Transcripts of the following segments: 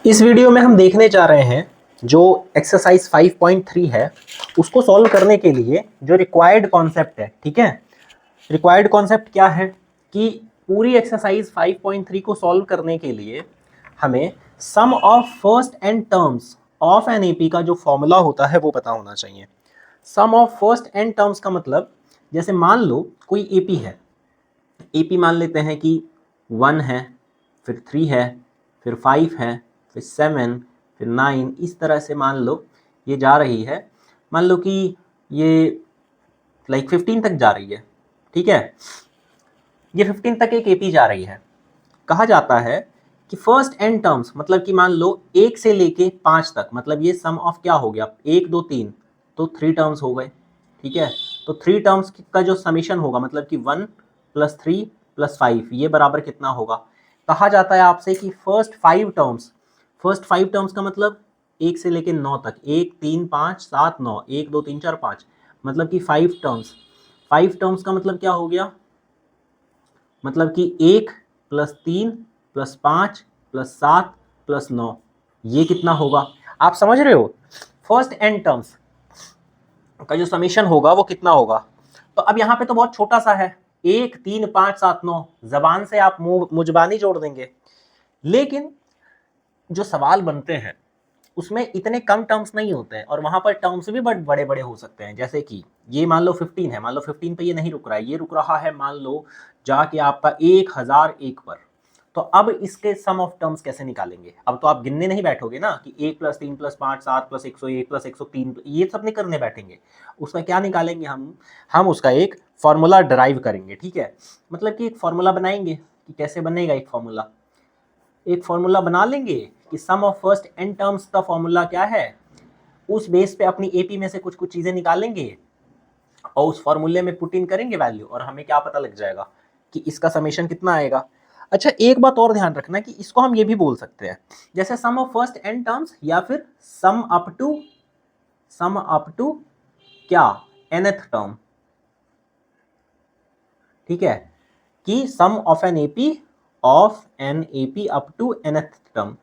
इस वीडियो में हम देखने जा रहे हैं जो एक्सरसाइज 5.3 है उसको सॉल्व करने के लिए जो रिक्वायर्ड कॉन्सेप्ट है। ठीक है, रिक्वायर्ड कॉन्सेप्ट क्या है कि पूरी एक्सरसाइज 5.3 को सॉल्व करने के लिए हमें sum of first n terms of an AP का जो फॉर्मूला होता है वो पता होना चाहिए। Sum of first n terms का मतलब, जैसे मान लो कोई एपी है, एपी मान लेते हैं कि 1 है, फिर 3 है, फिर 5 है, फिर 7, फिर 9, इस तरह से मान लो ये जा रही है। मान लो कि ये 15 तक जा रही है। ठीक है, ये 15 तक एक एपी जा रही है। कहा जाता है कि फर्स्ट एन टर्म्स मतलब कि मान लो 1 से लेके 5 तक, मतलब ये सम ऑफ क्या हो गया, 1 2 3, तो 3 टर्म्स हो गए। ठीक है, तो 3 टर्म्स का जो समीशन होगा मतलब कि 1 + 3 + 5 ये बराबर कितना होगा। कहा जाता है आपसे कि फर्स्ट 5 टर्म्स का मतलब 1 से लेके 9 तक, 1 3 5 7 9, 1 2 3 4 5, मतलब कि 5 टर्म्स का मतलब क्या हो गया, मतलब कि 1 + 3 + 5 + 7 + 9, ये कितना होगा। आप समझ रहे हो, फर्स्ट एन टर्म्स का जो समीशन होगा वो कितना होगा। तो अब यहाँ पे तो बहुत छोटा सा है, 1 3 5 7 9, जबान से आप मुजबानी जोड़ देंगे। लेकिन जो सवाल बनते हैं उसमें इतने कम टर्म्स नहीं होते हैं और वहां पर टर्म्स भी बड़े बड़े हो सकते हैं। जैसे कि ये मान लो 15 है, मान लो 15 पे ये नहीं रुक रहा है, ये रुक रहा है मान लो जाके आपका 1001 पर। तो अब इसके सम ऑफ टर्म्स कैसे निकालेंगे। अब तो आप गिनने नहीं बैठोगे ना कि 1 + 3 + 5 7 + 101 + 103, ये सब नहीं करने बैठेंगे। उसका क्या निकालेंगे हम उसका एक फॉर्मूला डराइव करेंगे। ठीक है, मतलब कि एक फॉर्मूला बनाएंगे कि कैसे बनेगा एक फॉर्मूला बना लेंगे कि sum of first n terms का फॉर्मूला क्या है। उस बेस पे अपनी एपी में से कुछ कुछ चीजें निकालेंगे और उस फॉर्मूले में पुट इन करेंगे वैल्यू, और हमें क्या पता लग जाएगा कि इसका समेशन कितना आएगा। अच्छा, एक बात और ध्यान रखना कि इसको हम ये भी बोल सकते हैं जैसे sum of first n terms, या फिर सम अप टू क्या, nth टर्म। ठीक है, कि sum of an AP up to nth term,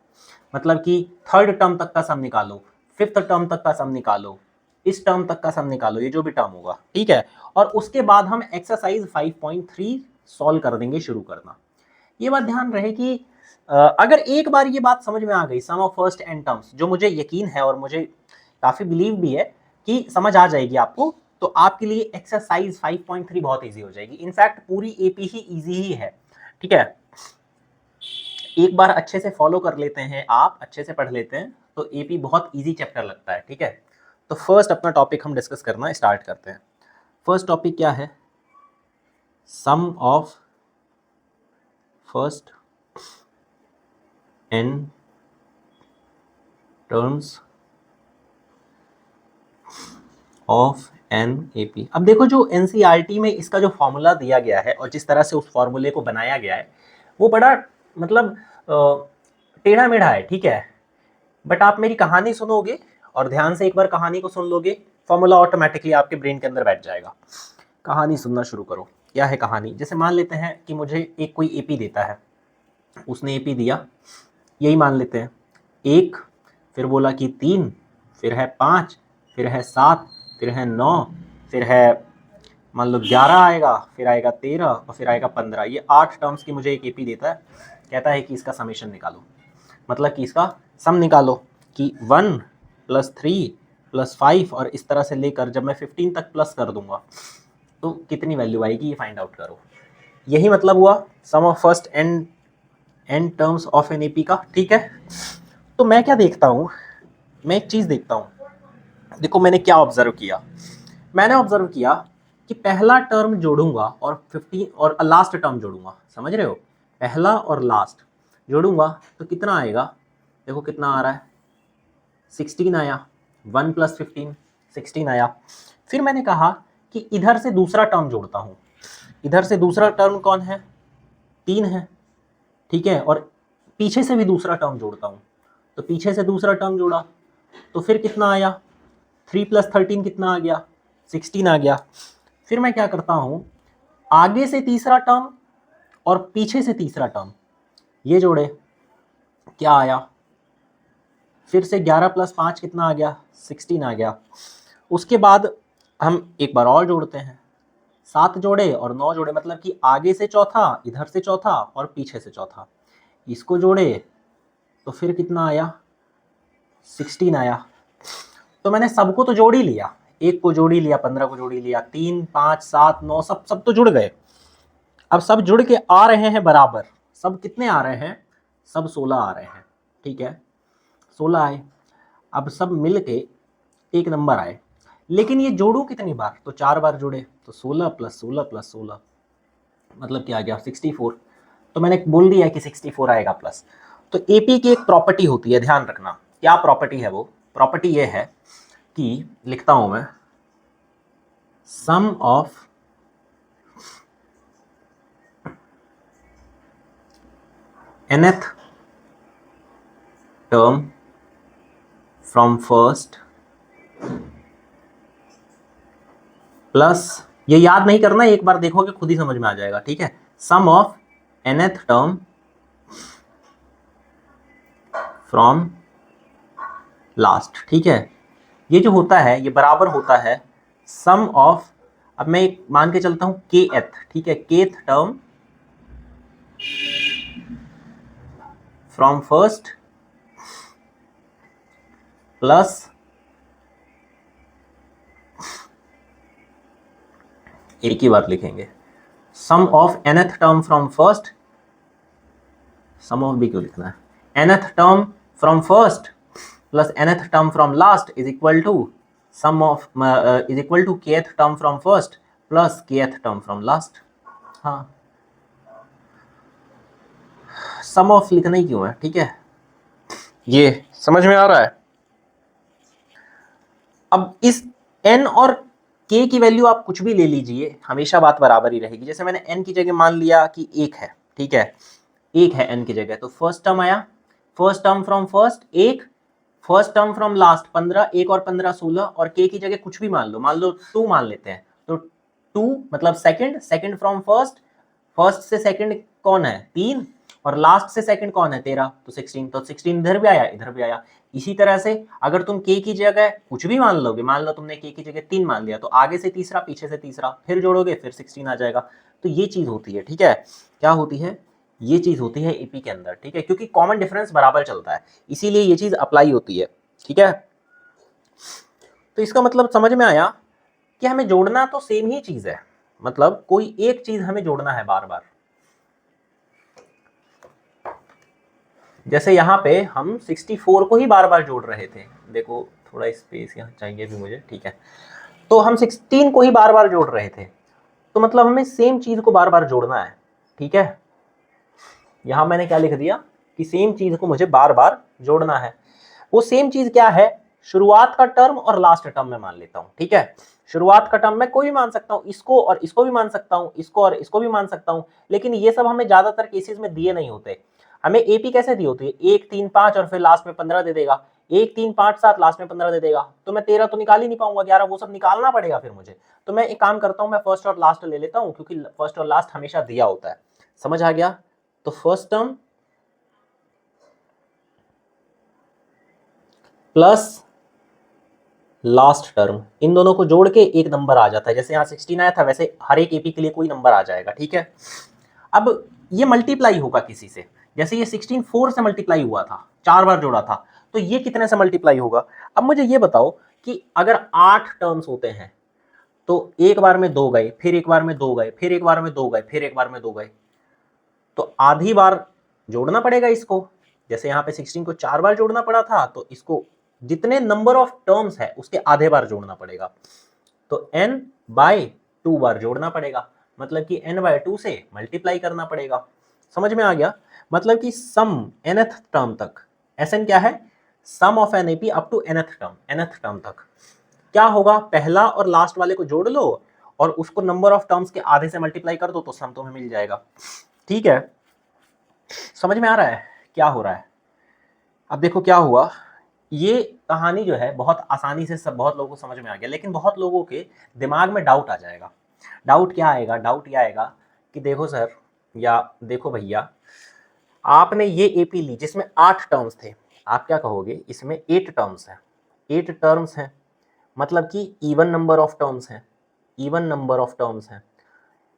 मतलब कि थर्ड टर्म तक का सम निकालो, फिफ्थ टर्म तक का सम निकालो, इस टर्म तक का सम निकालो, ये जो भी टर्म होगा। ठीक है, और उसके बाद हम एक्सरसाइज 5.3 सॉल्व कर देंगे, शुरू करना। ये बात ध्यान रहे कि अगर एक बार ये बात समझ में आ गई सम ऑफ फर्स्ट एन टर्म्स, जो मुझे यकीन है और मुझे काफी बिलीव भी है कि समझ आ जाएगी आपको, तो आपके लिए एक्सरसाइज 5.3 बहुत इजी हो जाएगी। इनफैक्ट पूरी एपी ही इजी ही है। ठीक है, एक बार अच्छे से फॉलो कर लेते हैं, आप अच्छे से पढ़ लेते हैं तो एपी बहुत इजी चैप्टर लगता है। ठीक है, तो फर्स्ट अपना टॉपिक हम डिस्कस करना स्टार्ट करते हैं। फर्स्ट टॉपिक क्या है, sum of first n terms of an AP. अब देखो, जो एनसीईआरटी में इसका जो फॉर्मूला दिया गया है और जिस तरह से उस फॉर्मूले को बनाया गया है वो बड़ा मतलब टेढ़ा मेढ़ा है। ठीक है, बट आप मेरी कहानी सुनोगे और ध्यान से एक बार कहानी को सुन लोगे, फॉर्मूला ऑटोमेटिकली आपके ब्रेन के अंदर बैठ जाएगा। कहानी सुनना शुरू करो। क्या है कहानी, जैसे मान लेते हैं कि मुझे एक कोई एपी देता है, उसने एपी दिया, यही मान लेते हैं 1, फिर बोला कि 3, फिर है 5, फिर है 7, फिर है 9, फिर है मान लो 11 आएगा, फिर आएगा 13 और फिर आएगा 15। ये 8 टर्म्स की मुझे एक एपी देता है, कहता है कि इसका समेशन निकालो, मतलब कि इसका सम निकालो कि 1 + 3 + 5, और इस तरह से लेकर जब मैं 15 तक प्लस कर दूंगा तो कितनी वैल्यू आएगी ये फाइंड आउट करो। यही मतलब हुआ sum of first n terms of an AP का। ठीक है, तो मैं क्या देखता हूँ, मैं एक चीज देखता हूँ। देखो मैंने क्या ऑब्जर्व किया, मैंने ऑब्जर्व किया कि पहला टर्म जोड़ूंगा और 15 और लास्ट टर्म जोड़ूंगा, समझ रहे हो, पहला और लास्ट जोड़ूंगा तो कितना आएगा। देखो कितना आ रहा है, 16 आया, 1 + 15 16 आया। फिर मैंने कहा कि इधर से दूसरा टर्म जोड़ता हूँ, इधर से दूसरा टर्म कौन है, 3 है। ठीक है, और पीछे से भी दूसरा टर्म जोड़ता हूँ, तो पीछे से दूसरा टर्म जोड़ा तो फिर कितना आया, 3 + 13 कितना आ गया, 16 आ गया। फिर मैं क्या करता हूँ, आगे से तीसरा टर्म और पीछे से तीसरा टर्म ये जोड़े, क्या आया, फिर से 11 + 5 कितना आ गया, 16 आ गया। उसके बाद हम एक बार और जोड़ते हैं, 7 जोड़े और 9 जोड़े, मतलब कि आगे से चौथा, इधर से चौथा और पीछे से चौथा, इसको जोड़े तो फिर कितना आया, 16 आया। तो मैंने सबको तो जोड़ ही लिया, 1 को जोड़ ही लिया, 15 को जोड़ ही लिया, 3 5 7 9 सब तो जुड़ गए। अब सब जुड़ के आ रहे हैं बराबर, सब कितने आ रहे हैं, सब 16 आ रहे हैं, ठीक है, 16 आए। अब सब मिल के एक नंबर आए, लेकिन ये जोड़ू कितनी बार, तो 4 बार जुड़े, तो 16 + 16 + 16 मतलब क्या आ गया, 64। तो मैंने बोल दिया कि 64 आएगा प्लस। तो एपी की एक प्रॉपर्टी होती है, ध्यान रखना क्या प्रॉपर्टी है, वो प्रॉपर्टी ये है कि, लिखता हूं मैं, sum of nth term from first plus, ये याद नहीं करना, एक बार देखोगे खुद ही समझ में आ जाएगा, ठीक है, sum of nth term from last, ठीक है। ये जो होता है ये बराबर होता है सम ऑफ, अब मैं एक मान के चलता हूं kth, ठीक है, kth term from first plus एक ही बात लिखेंगे, sum of nth term from first, sum of भी क्यों लिखना है, nth term from first plus nth term from last is equal to sum of is equal to kth term from first plus kth term from last. हाँ, sum of लिखना ही क्यों है, ठीक है, ये समझ में आ रहा है। अब इस n और k की वैल्यू आप कुछ भी ले लीजिए, हमेशा बात बराबर ही रहेगी। जैसे मैंने n की जगह मान लिया कि 1 है, ठीक है, 1 है n की जगह, तो फर्स्ट टर्म आया, first term from first 1, first term from last 15, 1 और 15 16, और k की जगह कुछ भी मान लो 2 मान लेते हैं, तो 2 मतलब second, second from first, first से सेकंड कौन है 3, और लास्ट से सेकंड कौन है 13, तो 16, तो 16 इधर भी आया इधर भी आया। इसी तरह से अगर तुम k की जगह कुछ भी मान लोगे, मान लो तुमने k की जगह 3 मान लिया, तो आगे से तीसरा पीछे से तीसरा, फिर जोड़ोगे फिर 16 आ जाएगा। तो ये चीज होती है, ठीक है, क्या होती है, ये चीज होती है एपी के अंदर, ठीक है, क्योंकि कॉमन डिफरेंस बराबर चलता है, इसीलिए ये चीज अप्लाई होती है, ठीक है। तो इसका मतलब समझ में आया कि हमें जोड़ना तो सेम ही चीज है, मतलब कोई एक चीज हमें जोड़ना है बार बार। जैसे यहाँ पे हम 64 को ही बार बार जोड़ रहे थे, देखो थोड़ा स्पेस यहाँ चाहिए भी मुझे, ठीक है, तो हम 16 को ही बार बार जोड़ रहे थे, तो मतलब हमें सेम चीज को बार बार जोड़ना है, ठीक है। यहां मैंने क्या लिख दिया कि सेम चीज को मुझे बार बार जोड़ना है। वो सेम चीज क्या है, शुरुआत का टर्म और लास्ट टर्म में मान लेता हूं, ठीक है, शुरुआत का टर्म मैं कोई भी मान सकता हूं, इसको और इसको भी मान सकता हूं, इसको और इसको भी मान सकता हूं, लेकिन ये सब हमें ज्यादातर केसेस में दिए नहीं होते। हमें एपी कैसे दी होती है, 1 3 5 और फिर लास्ट में 15 दे देगा, 1 3 5 7 लास्ट में 15 दे देगा, तो मैं 13 तो निकाल ही नहीं पाऊंगा, 11 वो सब निकालना पड़ेगा फिर मुझे। तो मैं एक काम करता हूं, मैं फर्स्ट और लास्ट ले लेता हूं, क्योंकि फर्स्ट और लास्ट हमेशा दिया होता है, समझ आ गया। तो first term plus last term, इन दोनों को जोड़ के एक नंबर आ जाता है, जैसे यहाँ 16 आया था वैसे हर एक एपी के लिए कोई नंबर आ जाएगा, ठीक है। अब ये मल्टीप्लाई होगा किसी से, जैसे ये 16 4 से मल्टीप्लाई हुआ था, 4 बार जोड़ा था, तो ये कितने से मल्टीप्लाई होगा। अब मुझे ये बताओ कि अगर 8 टर्म्स होते हैं, तो एक बार में 2 गए, फिर एक बार में 2 गए, फिर एक बार में 2 गए, फिर एक बार में 2 गए, तो आधी बार जोड़ना पड़ेगा इसको। जैसे यहाँ पे 16 को 4 बार जोड़ना पड़ा था, तो इसको जितने नंबर ऑफ टर्म्स है उसके आधे बार जोड़ना पड़ेगा, तो n/2 बार जोड़ना पड़ेगा, मतलब कि n/2 से मल्टीप्लाई करना पड़ेगा। समझ में आ गया, मतलब कि सम nth टर्म तक, Sn क्या है, sum of an AP up to nth term तक क्या होगा, पहला और लास्ट वाले को जोड़ लो और उसको नंबर ऑफ टर्म्स के आधे से मल्टीप्लाई कर दो, तो सम तुम्हें मिल जाएगा, ठीक है। समझ में आ रहा है क्या हो रहा है। अब देखो क्या हुआ, ये कहानी जो है बहुत आसानी से सब बहुत लोगों को समझ में आ गया, लेकिन बहुत लोगों के दिमाग में डाउट आ जाएगा। डाउट क्या आएगा, डाउट ये आएगा कि देखो सर या देखो भैया, आपने ये एपी ली जिसमें 8 टर्म्स थे, आप क्या कहोगे, इसमें 8 टर्म्स हैं, 8 टर्म्स हैं, मतलब कि इवन नंबर ऑफ टर्म्स हैं, इवन नंबर ऑफ टर्म्स हैं।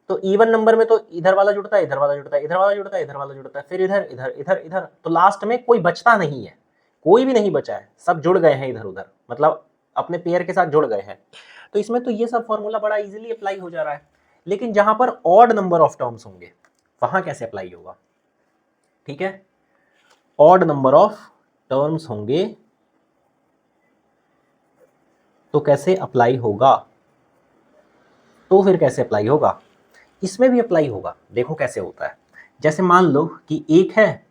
तो इवन नंबर में तो इधर वाला जुड़ता है, इधर वाला जुड़ता है, इधर वाला जुड़ता है, इधर वाला जुड़ता है, फिर इधर इधर इधर इधर, तो लास्ट में कोई बचता नहीं है, कोई भी नहीं बचा है, सब जुड़ गए हैं इधर उधर, मतलब अपने पेयर के साथ जुड़ गए हैं। तो इसमें तो ये सब फॉर्मूला बड़ा इजीली अप्लाई हो जा रहा है। लेकिन जहां पर ऑड नंबर ऑफ टर्म्स होंगे वहां कैसे अप्लाई होगा? ठीक है, ऑड नंबर ऑफ टर्म्स होंगे तो कैसे अप्लाई होगा? तो फिर कैसे अप्लाई होगा? इसमें भी अप्लाई होगा, देखो कैसे होता है। जैसे मान लो कि 1 है,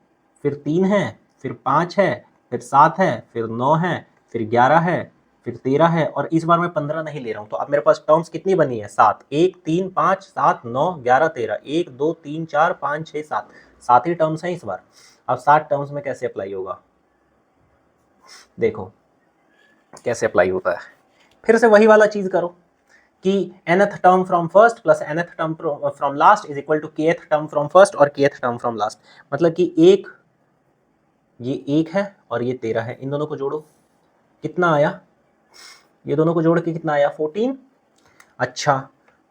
फिर 3 है, फिर 5 है, फिर 7 है, फिर 9 है, फिर 11 है, फिर 13 है, और इस बार मैं 15 नहीं ले रहा हूं। तो अब मेरे पास टर्म्स कितनी बनी है? 7, 1 3 5 7 9 11 13, 1 2 3 4 5 6 7, 7 ही टर्म्स हैं इस बार। अब 7 टर्म्स में कैसे अप्लाई होगा? देखो कैसे अप्लाई होता है। फिर से वही वाला चीज करो कि nth term from first plus nth term from last is equal to kth term from first और kth टर्म फ्रॉम लास्ट। मतलब कि ये 1 है और ये 13 है, इन दोनों को जोड़ो, कितना आया? ये दोनों को जोड़ के कितना आया? 14। अच्छा,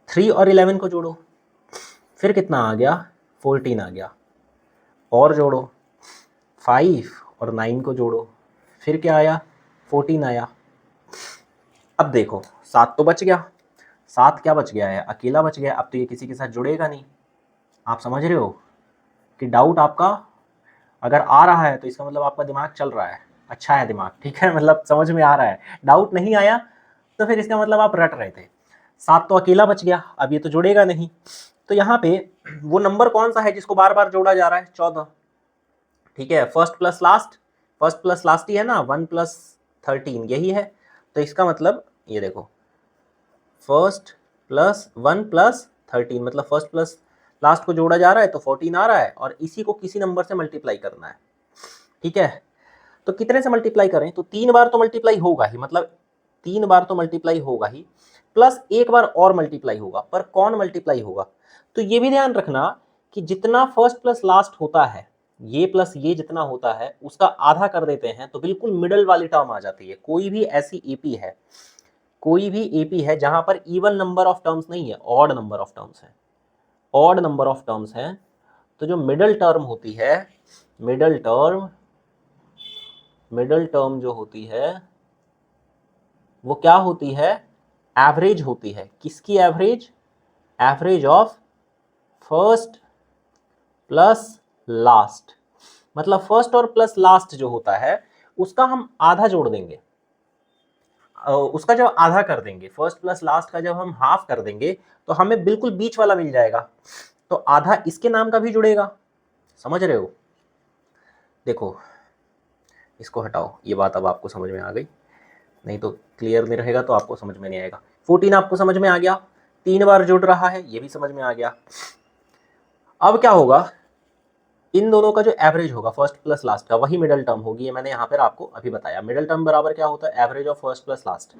3 और 11 को जोड़ो, फिर कितना आ गया? 14 आ गया। और जोड़ो, 5 और 9 को जोड़ो, फिर क्या आया? 14 आया। अब देखो 7 तो बच गया, 7 क्या बच गया है? अकेला बच गया। अब तो ये किसी के साथ जुड़ेगा नहीं। आप समझ रहे हो कि डाउट आपका अगर आ रहा है तो इसका मतलब आपका दिमाग चल रहा है, अच्छा है दिमाग, ठीक है, मतलब समझ में आ रहा है। डाउट नहीं आया तो फिर इसका मतलब आप रट रहे थे। 7 तो अकेला बच गया, अब ये तो जुड़ेगा नहीं। तो यहाँ पे वो नंबर कौन सा है जिसको बार बार जोड़ा जा रहा है? 14। ठीक है, first plus last, first plus last ही है ना, 1 प्लस 13 यही है। तो इसका मतलब ये देखो, फर्स्ट प्लस 1 प्लस 13, मतलब फर्स्ट प्लस लास्ट को जोड़ा जा रहा है तो 14 आ रहा है, और इसी को किसी नंबर से मल्टीप्लाई करना है। ठीक है, तो कितने से मल्टीप्लाई करें? तो 3 बार तो मल्टीप्लाई होगा ही, मतलब 3 बार तो मल्टीप्लाई होगा ही, प्लस 1 बार और मल्टीप्लाई होगा। पर कौन मल्टीप्लाई होगा? तो ये भी ध्यान रखना कि जितना फर्स्ट प्लस लास्ट होता है, ये प्लस ये जितना होता है उसका आधा कर देते हैं तो बिल्कुल मिडल वाली टर्म आ जाती है। कोई भी ऐसी एपी है, कोई भी एपी है जहां पर इवन नंबर ऑफ टर्म्स नहीं है, ऑड नंबर ऑफ टर्म्स है, ऑड नंबर ऑफ टर्म्स है, तो जो मिडल टर्म होती है, मिडल टर्म जो होती है वो क्या होती है? एवरेज होती है। किसकी average? Average of first plus last. मतलब फर्स्ट और प्लस लास्ट जो होता है उसका हम आधा जोड़ देंगे, उसका जब आधा कर देंगे, फर्स्ट प्लस लास्ट का जब हम हाफ कर देंगे तो हमें बिल्कुल बीच वाला मिल जाएगा। तो आधा इसके नाम का भी जुड़ेगा, समझ रहे हो? देखो इसको हटाओ, ये बात अब आपको समझ में आ गई, नहीं तो क्लियर नहीं रहेगा तो आपको समझ में नहीं आएगा। 14 आपको समझ में आ गया, 3 बार जुड़ रहा है, ये भी समझ में आ गया। अब क्या होगा? इन दोनों का जो एवरेज होगा फर्स्ट प्लस लास्ट का, वही मिडल टर्म होगी। ये मैंने यहाँ पर आपको अभी बताया। मिडल टर्म बराबर क्या होता है? Average of first plus last.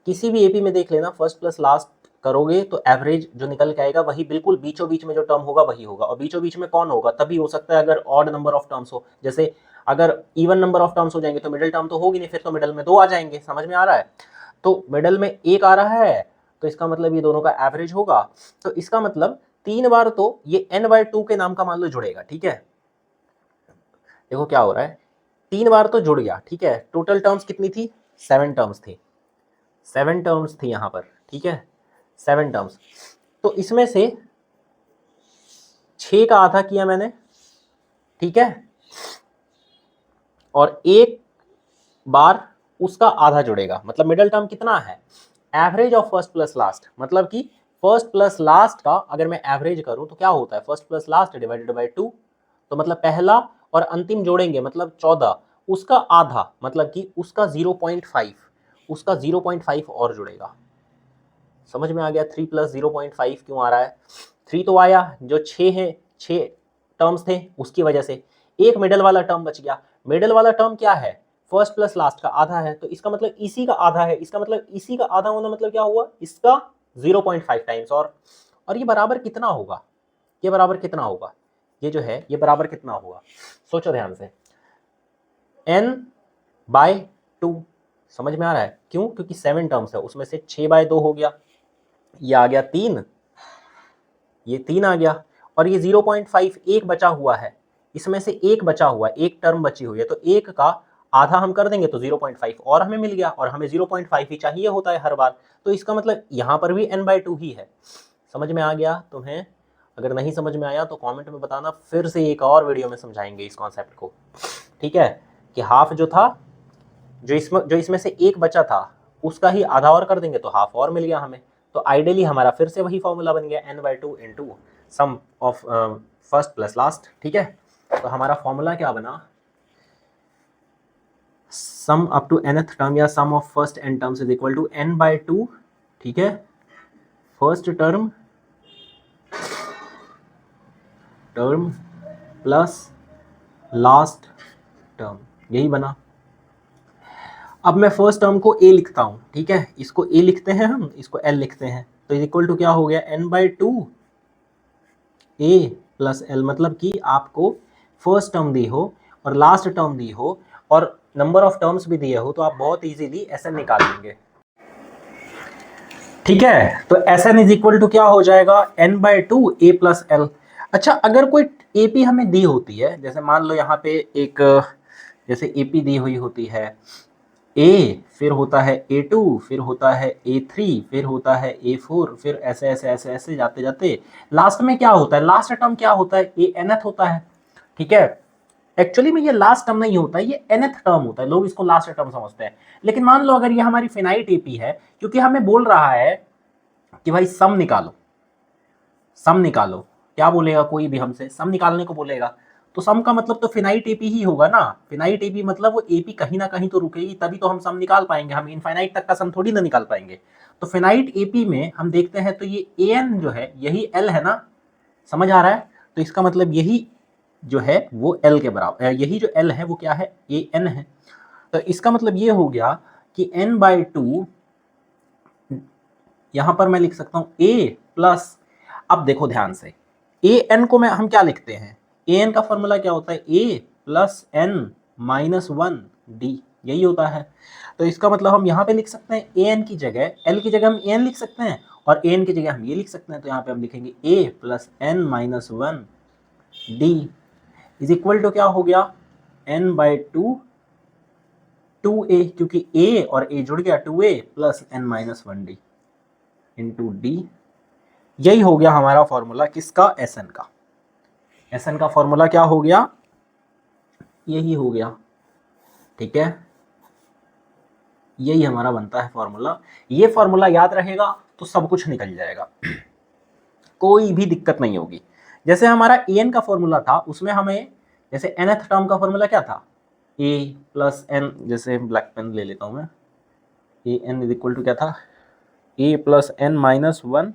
किसी भी एपी में देख लेना, फर्स्ट प्लस लास्ट करोगे तो एवरेज जो निकल के आएगा वही बिल्कुल बीचों बीच में जो टर्म होगा वही होगा। और बीचों बीच में कौन होगा? तभी हो सकता है अगर ऑड नंबर ऑफ टर्म्स हो। जैसे अगर इवन नंबर ऑफ टर्म्स हो जाएंगे तो मिडिल टर्म तो होगी नहीं, फिर तो मिडल में 2 आ जाएंगे। समझ में आ रहा है? तो मिडल में 1 आ रहा है तो इसका मतलब ये दोनों का एवरेज होगा। तो इसका मतलब 3 बार तो ये n/2 के नाम का मान लो जुड़ेगा। ठीक है, देखो क्या हो रहा है, 3 बार तो जुड़ गया। ठीक है, टोटल टर्म्स कितनी थी? 7 टर्म्स थी, 7 टर्म्स थी यहाँ पर। ठीक है, 7 टर्म्स। तो इसमें से 6 का आधा किया मैंने, ठीक है, और एक बार उसका आधा जुड़ेगा। मतलब मिडल टर्म कितना है? Average of first plus last. मतलब कि फर्स्ट प्लस लास्ट का अगर मैं एवरेज करूं तो क्या होता है? First plus last divided by 2। तो मतलब पहला और अंतिम जोड़ेंगे मतलब 14, उसका आधा मतलब कि उसका 0.5, उसका 0.5 और जुड़ेगा। समझ में आ गया? 3 प्लस 0.5 क्यों आ रहा है? 3 तो आया, जो 6 है, 6 टर्म्स थे उसकी वजह से। एक मिडल वाला टर्म बच गया। मिडल वाला टर्म क्या है? फर्स्ट प्लस लास्ट का आधा है, तो इसका मतलब इसी का आधा है। इसका मतलब इसी का आधा होना मतलब क्या हुआ? इसका 0.5 टाइम्स। और ये बराबर कितना होगा? ये बराबर कितना होगा? ये जो है ये बराबर कितना होगा? सोचो ध्यान से। n/2। समझ में आ रहा है? क्यों? क्योंकि 7 टर्म्स है, उसमें से 6/2 हो गया, ये आ गया 3, ये 3 आ गया, और ये 0.5 एक बचा हुआ है, इसमें से एक बचा हुआ है, एक टर्म बची हुई है, तो एक का आधा हम कर देंगे तो 0.5 और हमें मिल गया, और हमें 0.5 ही चाहिए होता है हर बार, तो इसका मतलब यहाँ पर भी n/2 ही है। समझ में आ गया तुम्हें? अगर नहीं समझ में आया तो कमेंट में बताना, फिर से एक और वीडियो में समझाएंगे इस कॉन्सेप्ट को, ठीक है? कि हाफ जो था, जो इसमें से एक बचा था, उसका ही आधा और कर देंगे तो हाफ और मिल गया हमें। तो आइडियली हमारा फिर से वही फॉर्मूला बन गया n/2 into sum of first plus last, ठीक है? तो हमारा फॉर्मूला क्या बना? Sum up to nth term या sum of first n terms is equal to n/2, ठीक है, first term plus last term, यही बना। अब मैं फर्स्ट टर्म को a लिखता हूं, ठीक है, इसको a लिखते हैं हम, इसको l लिखते हैं, तो इज इक्वल टू क्या हो गया? n/2 a प्लस l, मतलब कि आपको फर्स्ट टर्म दी हो और लास्ट टर्म दी हो और नंबर ऑफ टर्म्स भी दिए हो, तो आप बहुत इजीली Sn निकाल लेंगे, ठीक है? तो Sn इज इक्वल टू क्या हो जाएगा? n/2 a plus l। अच्छा, अगर कोई AP हमें दी होती है, जैसे मान लो यहाँ पे एक जैसे AP दी हुई होती है, A फिर होता है A2 फिर होता है A3 फिर होता है A4, फिर ऐसे ऐसे ऐसे ऐसे जाते जाते लास्ट में क्या होता है? लास्ट टर्म क्या होता है? Anth होता है, ठीक है? एक्चुअली में ये लास्ट टर्म नहीं होता है, ये nth टर्म होता है, लोग इसको लास्ट टर्म समझते हैं। लेकिन मान लो अगर ये हमारी फिनाइट AP है, क्योंकि हमें बोल रहा है कि भाई सम निकालो, सम निकालो, क्या बोलेगा कोई भी हमसे? सम निकालने को बोलेगा, तो सम का मतलब तो फिनाइट AP ही होगा ना। फिनाइट AP मतलब वो AP कहीं ना कहीं तो रुकेगी, तभी तो हम सम निकाल पाएंगे, हम इनफाइनाइट तक का सम थोड़ी ना निकाल पाएंगे। तो फिनाइट AP में हम देखते हैं तो ये an जो है यही l है ना, समझ आ रहा है? तो इसका मतलब यही जो है वो l के बराबर, यही जो l है वो क्या है? an है। तो इसका मतलब ये हो गया कि n/2, यहां पर मैं लिख सकता हूं a प्लस, अब देखो ध्यान से, an को मैं हम क्या लिखते हैं? an का फॉर्मूला क्या होता है? a plus n minus 1 d, यही होता है। तो इसका मतलब हम यहाँ पे लिख सकते हैं an की जगह, l की जगह हम an लिख सकते हैं, और an की जगह हम ये लिख सकते हैं, तो यहाँ पे हम लिखेंगे a plus n minus 1 d is equal to क्या हो गया? n/2 2a, क्योंकि a और a जुड़ गया, 2a plus n minus 1d into d। यही हो गया हमारा फॉर्मूला किसका? Sn का। Sn का फॉर्मूला क्या हो गया? यही हो गया, ठीक है? यही हमारा बनता है फॉर्मूला। ये फॉर्मूला याद रहेगा तो सब कुछ निकल जाएगा, कोई भी दिक्कत नहीं होगी। जैसे हमारा an का फॉर्मूला था, उसमें हमें जैसे nth टर्म का फॉर्मूला क्या था? a प्लस n, जैसे ब्लैक पेन ले लेता हूं मैं, an इज इक्वल टू क्या था? a plus n minus 1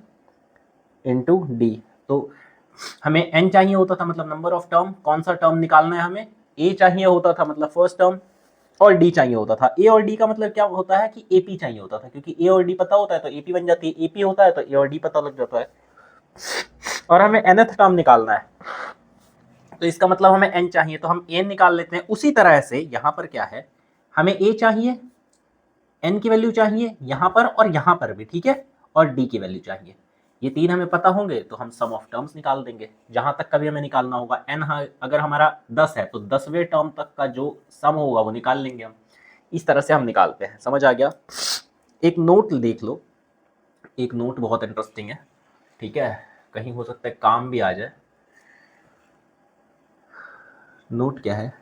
into D. तो हमें n चाहिए होता था, मतलब नंबर ऑफ टर्म, कौन सा टर्म निकालना है हमें? a चाहिए होता था, मतलब फर्स्ट टर्म, और d चाहिए होता था। a और d का मतलब क्या होता है कि AP चाहिए होता था, क्योंकि a और d पता होता है तो AP बन जाती है, AP होता है तो a और d पता लग जाता है, और हमें nth टर्म निकालना है, तो इसका मतलब हमें n चाहिए, तो हम n निकाल लेते हैं। उसी तरह से यहाँ पर क्या है, हमें a चाहिए, n की वैल्यू चाहिए यहाँ पर और यहाँ पर भी, ठीक है, और d की वैल्यू चाहिए। ये तीन हमें पता होंगे तो हम सम ऑफ टर्म्स निकाल देंगे, जहां तक कभी हमें निकालना होगा। n अगर हमारा 10 है तो 10वें टर्म तक का जो सम होगा वो निकाल लेंगे हम। इस तरह से हम निकालते हैं, समझ आ गया? एक नोट देख लो, एक नोट बहुत इंटरेस्टिंग है, ठीक है, कहीं हो सकता है काम भी आ जाए। नोट क्या है?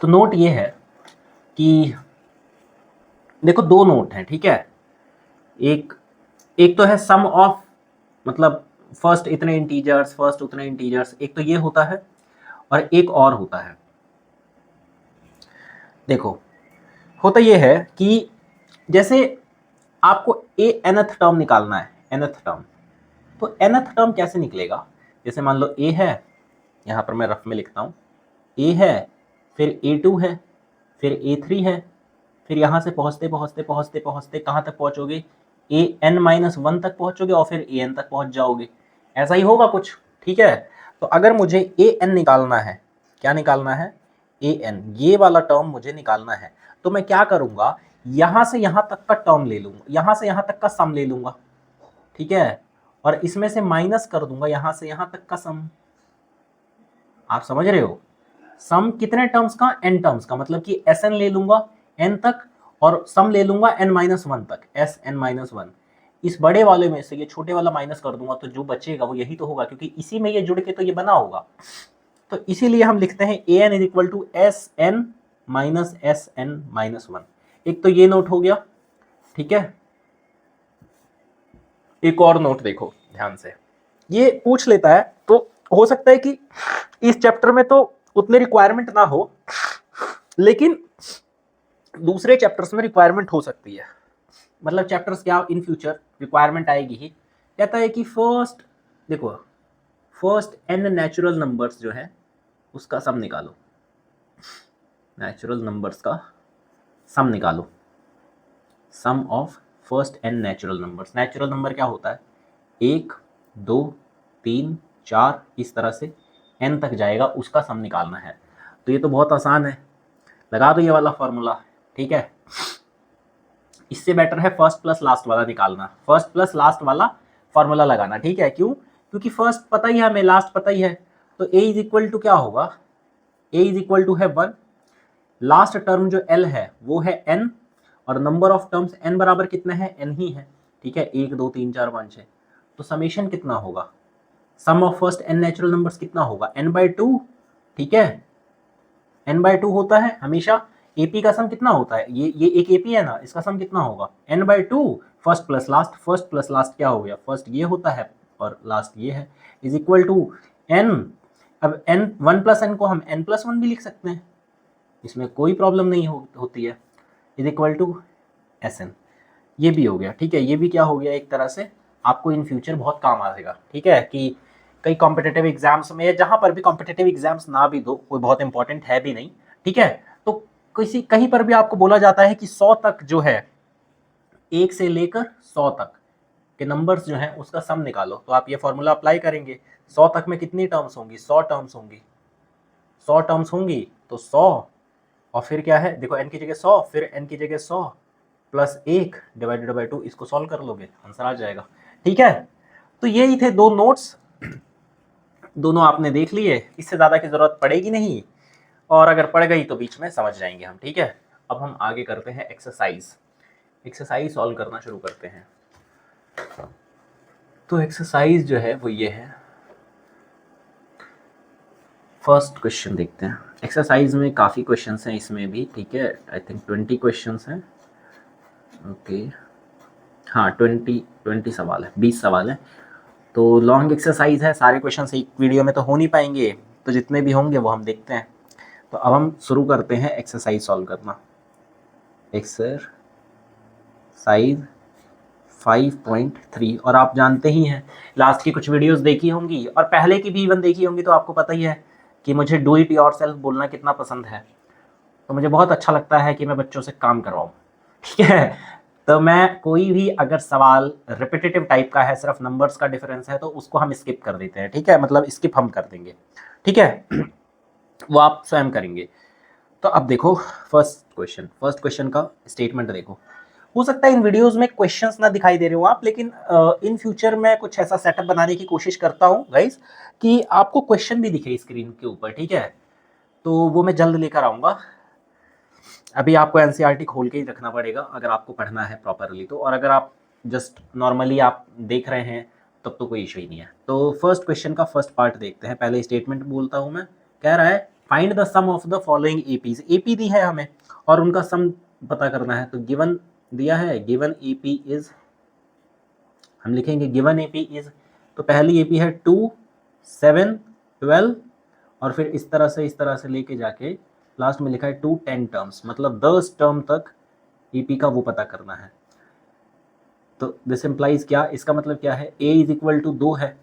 तो नोट ये है कि देखो दो नोट हैं, ठीक है, एक तो है सम ऑफ, मतलब फर्स्ट इतने इंटीजर्स, फर्स्ट उतने इंटीजर्स, एक तो ये होता है, और एक और होता है। देखो होता ये है कि जैसे आपको nth टर्म निकालना है, nth टर्म, तो nth टर्म कैसे निकलेगा? जैसे मान लो a है, यहाँ पर मैं रफ में लिखता हूँ, a है, फिर a2 है, फिर a3 है, फिर यहाँ से पहुँचते पहुँचते पहुँचते पहुँचते कहाँ तक पहुँचोगे? an-1 तक पहुँचोगे और फिर an तक पहुँच जाओगे, ऐसा ही होगा कुछ, ठीक है? तो अगर मुझे an निकालना है, क्या निकालना है? ए एन, ये वाला टर्म मुझे निकालना है। तो मैं क्या करूंगा, यहां से यहां तक का टर्म ले लूंगा, यहां से यहां तक का सम ले लूंगा, ठीक है, और इसमें से माइनस कर दूंगा यहां से यहां तक का सम। आप समझ रहे हो, सम कितने टर्म्स का, एन टर्म्स का, मतलब कि एस एन ले लूंगा एन तक, और सम ले लूंगा एन माइनस वन तक, एस एन माइनस वन। इस बड़े वाले में से ये छोटे वाला माइनस कर दूंगा, तो जो बचेगा वो यही तो होगा, क्योंकि इसी में ये जुड़ के तो ये बना होगा। तो इसीलिए हम लिखते हैं A n is equal to S n minus S n minus one. एक तो ये नोट हो गया, ठीक है। एक और नोट देखो ध्यान से, ये पूछ लेता है, तो हो सकता है कि इस चैप्टर में तो उतने रिक्वायरमेंट ना हो, लेकिन दूसरे चैप्टर्स में रिक्वायरमेंट हो सकती है। मतलब चैप्टर्स क्या, इन फ्यूचर रिक्वायरमेंट आएगी ही। कहता है कि फर्स्ट, देखो फर्स्ट एन नेचुरल नंबर्स जो है उसका सम निकालो, नेचुरल नंबर्स का सम निकालो, sum of first n natural numbers. Natural number क्या होता है, 1 2 3 4 इस तरह से एन तक जाएगा, उसका सम निकालना है। तो ये तो बहुत आसान है, लगा दो ये वाला फॉर्मूला, ठीक है। इससे बेटर है फर्स्ट प्लस लास्ट वाला निकालना, फर्स्ट प्लस लास्ट वाला फॉर्मूला लगाना, ठीक है। क्यों, क्योंकि फर्स्ट पता ही है हमें, लास्ट पता ही है। तो ए इज इक्वल टू क्या होगा, ए इज इक्वल टू है 1, लास्ट टर्म जो एल है वो है एन, और नंबर ऑफ टर्म्स एन बराबर कितने हैं, एन ही है, ठीक है, 1 2 3 4 5 6। तो समेशन कितना होगा, sum of first n natural numbers कितना होगा, n/2, ठीक है, n/2 होता है हमेशा। एपी का सम कितना होता है, ये एक एपी है ना, इसका सम कितना होगा, n/2, first plus last, first plus last क्या हो गया, फर्स्ट ये होता है और लास्ट ये है, इज इक्वल टू n। अब n 1 प्लस n को हम n+1 भी लिख सकते हैं, इसमें कोई प्रॉब्लम नहीं होती है, इज इक्वल टू Sn। ये भी हो गया, ठीक है। ये भी क्या हो गया, एक तरह से आपको इन फ्यूचर बहुत काम आएगा, ठीक है, कि कई कॉम्पिटेटिव एग्जाम्स में, या जहाँ पर भी कॉम्पिटेटिव एग्जाम्स ना भी दो, कोई बहुत इंपॉर्टेंट है भी नहीं, ठीक है, तो किसी कहीं पर भी आपको बोला जाता है कि 100 तक जो है, 1 से लेकर 100 तक के नंबर्स जो हैं उसका सम निकालो, तो आप ये फॉर्मूला अप्लाई करेंगे। 100 तक में कितनी टर्म्स होंगी, 100 टर्म्स होंगी, 100 टर्म्स होंगी, तो 100 और फिर क्या है, देखो n की जगह 100, फिर n की जगह 100 प्लस 1 डिवाइडेड बाई 2, इसको सॉल्व कर लोगे, आंसर आ जाएगा, ठीक है। तो यही थे दो नोट्स, दोनों आपने देख लिए, इससे ज़्यादा की ज़रूरत पड़ेगी नहीं, और अगर पड़ गई तो बीच में समझ जाएंगे हम, ठीक है। अब हम आगे करते हैं एक्सरसाइज, एक्सरसाइज सॉल्व करना शुरू करते हैं। तो एक्सरसाइज जो है वो ये है, फर्स्ट क्वेश्चन देखते हैं। एक्सरसाइज में काफ़ी क्वेश्चंस हैं इसमें भी, ठीक है, आई थिंक 20 क्वेश्चंस हैं, ओके, हाँ 20 सवाल है, 20 सवाल है। तो लॉन्ग एक्सरसाइज है, सारे क्वेश्चंस एक वीडियो में तो हो नहीं पाएंगे, तो जितने भी होंगे वो हम देखते हैं। तो अब हम शुरू करते हैं एक्सरसाइज सॉल्व करना। एक्सरसाइज 5.3, और आप जानते ही हैं, लास्ट की कुछ वीडियोस देखी होंगी और पहले की भी इवन देखी होंगी, तो आपको पता ही है कि मुझे डू इट योरसेल्फ बोलना कितना पसंद है। तो मुझे बहुत अच्छा लगता है कि मैं बच्चों से काम करवाऊँ, ठीक है। तो मैं कोई भी अगर सवाल रिपीटेटिव टाइप का है, सिर्फ नंबर्स का डिफरेंस है, तो उसको हम स्किप कर देते हैं, ठीक है, मतलब स्किप हम कर देंगे, ठीक है, वो आप स्वयं करेंगे। तो अब देखो फर्स्ट क्वेश्चन का स्टेटमेंट देखो। हो सकता है इन वीडियोस में क्वेश्चंस ना दिखाई दे रहे हो आप, लेकिन इन फ्यूचर मैं कुछ ऐसा सेटअप बनाने की कोशिश करता हूँ गाइस कि आपको क्वेश्चन भी दिखे स्क्रीन के ऊपर, ठीक है। तो वो मैं जल्द लेकर आऊँगा। अभी आपको एनसीईआरटी खोल के ही रखना पड़ेगा अगर आपको पढ़ना है प्रॉपरली, तो और अगर आप जस्ट नॉर्मली आप देख रहे हैं तब तो कोई इशू ही नहीं है। तो फर्स्ट क्वेश्चन का फर्स्ट पार्ट देखते हैं, पहले स्टेटमेंट बोलता हूँ मैं। कह रहा है find the sum of the following APs, AP दी है हमें और उनका सम पता करना है। तो गिवन दिया है, गिवन एपी इज, हम लिखेंगे गिवन एपी इज, तो पहली एपी है 2 7 12, और फिर इस तरह से लेके जाके लास्ट में लिखा है 2 10 टर्म्स, मतलब 10 टर्म तक ईपी का वो पता करना है। तो दिस इम्प्लाइज क्या, इसका मतलब क्या है, a इज इक्वल टू 2 है,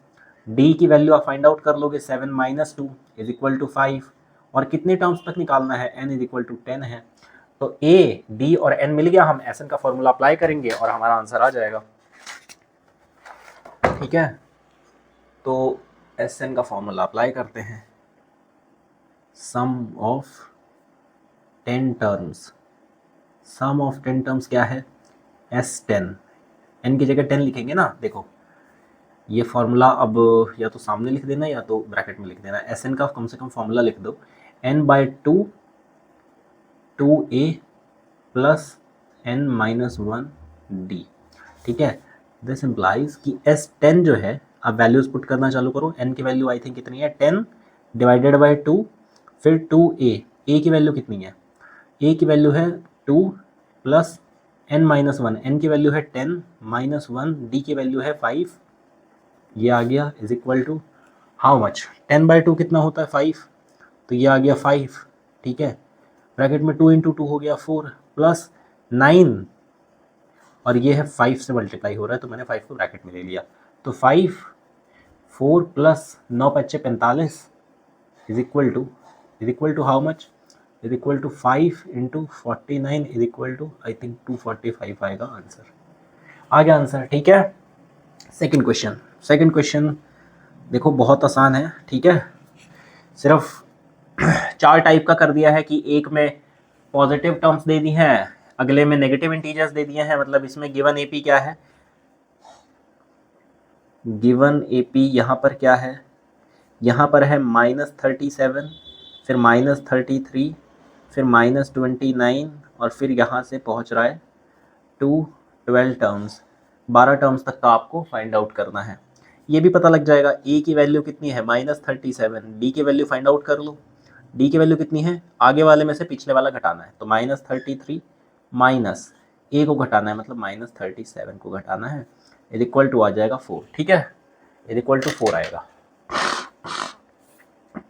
d की वैल्यू आप फाइंड आउट कर लोगे, 7 - 2 इज इक्वल टू 5, और कितने टर्म्स तक निकालना है, n इज इक्वल टू 10 है। तो a, d और n मिल गया, हम SN का फॉर्मूला अप्लाई करेंगे और हमारा आंसर आ जाएगा, ठीक है। तो SN का फॉर्मूला अप्लाई करते हैं, sum of 10 terms, sum of 10 terms क्या है, S10, n की जगह 10 लिखेंगे ना। देखो ये फॉर्मूला अब या तो सामने लिख देना या तो ब्रैकेट में लिख देना। Sn का कम से कम फॉर्मूला लिख दो, n/2 2a प्लस n-1d, ठीक है। दिस इम्प्लाइज कि S10 जो है, अब वैल्यूज पुट करना चालू करो। n की वैल्यू आई थिंक कितनी है, 10 डिवाइडेड बाई 2, फिर 2a, a की वैल्यू कितनी है, a की वैल्यू है 2 प्लस n-1, n की वैल्यू है 10 -1, d की वैल्यू है 5, ये आ गया is equal to how much, 10/2 कितना होता है 5, तो ये आ गया 5, ठीक है। ब्रैकेट में 2 × 2 हो गया 4 प्लस 9, और ये है 5 से मल्टीप्लाई हो रहा है तो मैंने 5 को ब्रैकेट में ले लिया। तो 5 4 प्लस 9 × 5 = 45 is equal to how much, is equal to 5 × 49 is equal to I think 245 आएगा आंसर। आ गया आंसर, ठीक है। सेकंड क्वेश्चन देखो बहुत आसान है, ठीक है। सिर्फ 4 टाइप का कर दिया है कि एक में पॉजिटिव टर्म्स दे दी हैं, अगले में नेगेटिव इंटीजर्स दे दिए हैं। मतलब इसमें गिवन एपी क्या है, गिवन एपी यहाँ पर क्या है, यहाँ पर है -37, फिर -33, फिर -29, और फिर यहाँ से पहुँच रहा है 12 टर्म्स। 12 टर्म्स तक का आपको फाइंड आउट करना है। ये भी पता लग जाएगा ए की वैल्यू कितनी है -37, डी की वैल्यू फाइंड आउट कर लो, डी की वैल्यू कितनी है, आगे वाले में से पिछले वाला घटाना है, तो -33 माइनस ए को घटाना है, मतलब -37 को घटाना है, इज इक्वल टू आ जाएगा 4, ठीक है, इज इक्वल टू 4 आएगा।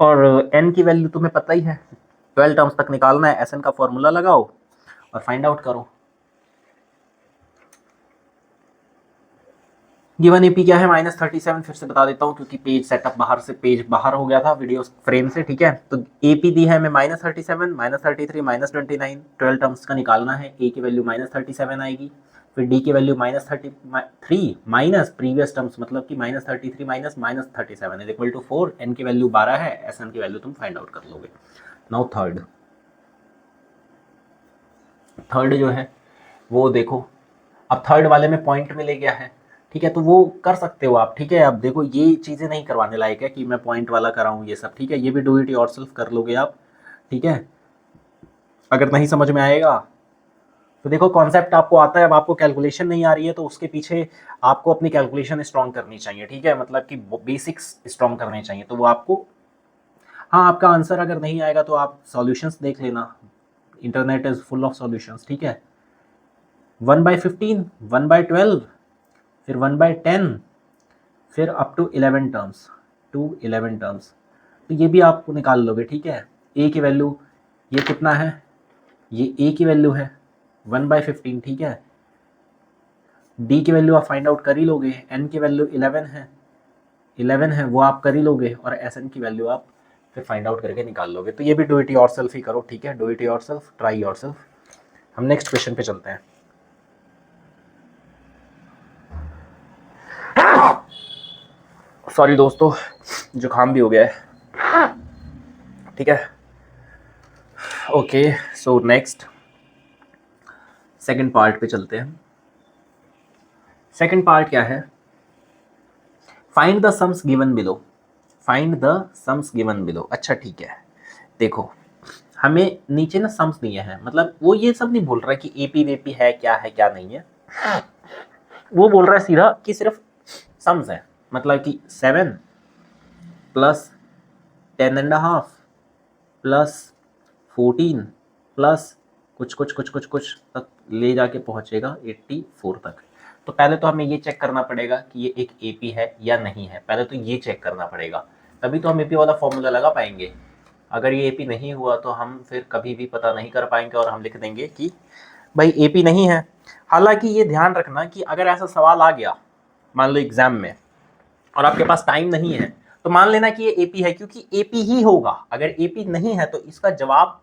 और n की वैल्यू तुम्हें पता ही है, 12 टर्म्स तक निकालना है, Sn का फॉर्मूला लगाओ और फाइंड आउट करो। गिवन एपी क्या है -37, फिर से बता देता हूँ क्योंकि पेज सेटअप पेज बाहर हो गया था वीडियो फ्रेम से, ठीक है। तो एपी दी है हमें -37, -33, -29, 12 टर्म्स का निकालना है। ए की वैल्यू -37 आएगी, फिर डी की वैल्यू -33 माइनस प्रीवियस टर्म्स, मतलब कि -33 minus -37 is equal to 4, n की वैल्यू 12 है, एस एन की वैल्यू तुम फाइंड आउट कर लोगे। नाउ थर्ड जो है वो देखो, अब थर्ड वाले में पॉइंट में ले गया है, ठीक है, तो वो कर सकते हो आप, ठीक है। अब देखो ये चीज़ें नहीं करवाने लायक है कि मैं पॉइंट वाला कराऊँ ये सब, ठीक है, ये भी डू इट योरसेल्फ कर लोगे आप, ठीक है। अगर नहीं समझ में आएगा तो देखो कॉन्सेप्ट आपको आता है, अब आपको कैलकुलेशन नहीं आ रही है तो उसके पीछे आपको अपनी कैलकुलेशन स्ट्रॉन्ग करनी चाहिए, ठीक है, मतलब कि बेसिक्स स्ट्रॉन्ग करने चाहिए, तो वो आपको, हाँ आपका आंसर अगर नहीं आएगा तो आप सॉल्यूशंस देख लेना, internet is full of solutions, ठीक है। 1/15, 1/12, फिर 1/10, फिर अप टू 11 टर्म्स, तो ये भी आप निकाल लोगे, ठीक है। ए की वैल्यू ये कितना है, ये ए की वैल्यू है 1/15, ठीक है। डी की वैल्यू आप फाइंड आउट कर ही लोगे, एन की वैल्यू 11 है वो आप कर ही लोगे, और एस एन की वैल्यू आप फिर फाइंड आउट करके निकाल लोगे। तो ये भी डू इट योरसेल्फ ही करो, ठीक है, do it yourself, try yourself. हम नेक्स्ट क्वेश्चन पे चलते हैं। सॉरी दोस्तों, जुकाम भी हो गया है, ठीक है। Okay, so next second part पे चलते हैं। सेकंड पार्ट क्या है, find the sums given below, find the sums given below. अच्छा ठीक है, देखो हमें नीचे ना सम्स दिए हैं, मतलब वो ये सब नहीं बोल रहा है कि एपी वेपी है क्या नहीं है, वो बोल रहा है सीधा कि सिर्फ सम्स है, मतलब कि 7 प्लस 10.5 प्लस 14 प्लस कुछ तक ले जाके पहुंचेगा 84 तक। तो पहले तो हमें ये चेक करना पड़ेगा कि ये एक एपी है या नहीं है, पहले तो ये चेक करना पड़ेगा, तभी तो हम एपी वाला फॉर्मूला लगा पाएंगे। अगर ये एपी नहीं हुआ तो हम फिर कभी भी पता नहीं कर पाएंगे और हम लिख देंगे कि भाई एपी नहीं है। हालांकि ये ध्यान रखना कि अगर ऐसा सवाल आ गया मान लो एग्जाम में और आपके पास टाइम नहीं है तो मान लेना कि ये एपी है, क्योंकि एपी ही होगा। अगर एपी नहीं है तो इसका जवाब,